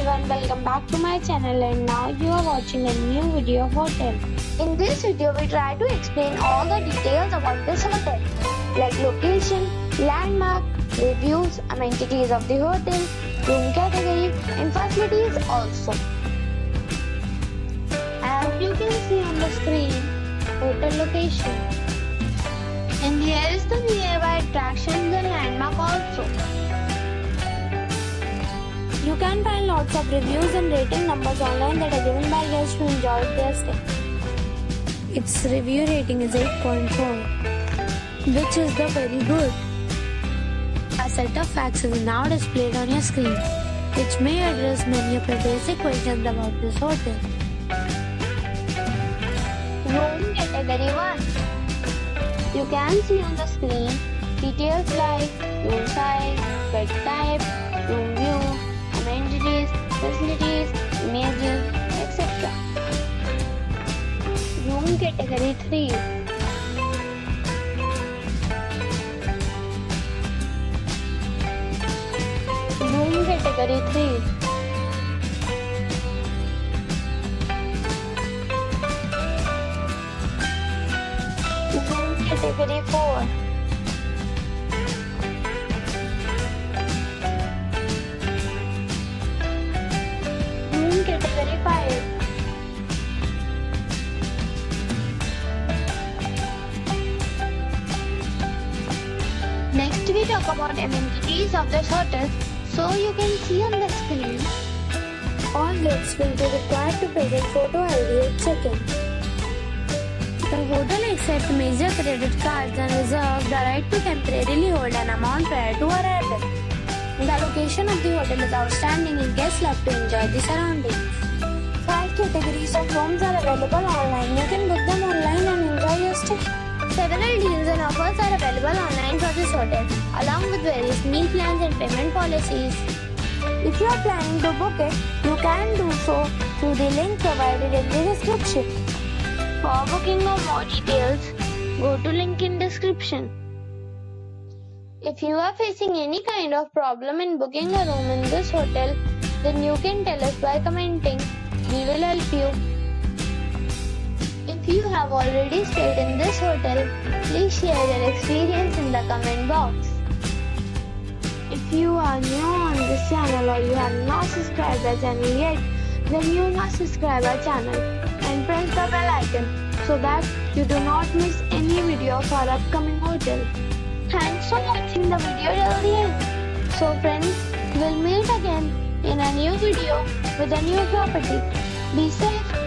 everyone, welcome back to my channel, and now you are watching a new video of hotel. In this video we try to explain all the details about this hotel, like location, landmark, reviews, amenities of the hotel, room category and facilities also. As you can see on the screen, hotel location. And here is the nearby attractions and landmark also. You can find lots of reviews and rating numbers online that are given by guests to enjoy their stay. Its review rating is 8.4, which is the very good. A set of facts is now displayed on your screen, which may address many of your basic questions about this hotel. Room category 1. You can see on the screen details like room size, bed type, room view, amenities, facilities, images, etc. Room category 3. Room category 3. Room category 4. Category 5. Next we talk about amenities of this hotel. So you can see on the screen, all guests will be required to present photo ID at check-in. The hotel accepts major credit cards and reserves the right to temporarily hold an amount prior to arrival. The location of the hotel is outstanding and guests love to enjoy the surroundings. 5 categories of rooms are available online. You can book them online and enjoy your stay. Several deals and offers are available online for this hotel, along with various meal plans and payment policies. If you are planning to book it, you can do so through the link provided in the description. For booking or more details, go to link in description. If you are facing any kind of problem in booking a room in this hotel, then you can tell us by commenting. We will help you. If you have already stayed in this hotel, please share your experience in the comment box. If you are new on this channel or you have not subscribed our channel yet, then you must subscribe our channel and press the bell icon so that you do not miss any video of our upcoming hotel. Thanks for watching the video till the end. So friends, we'll meet again in a new video with a new property. Be safe.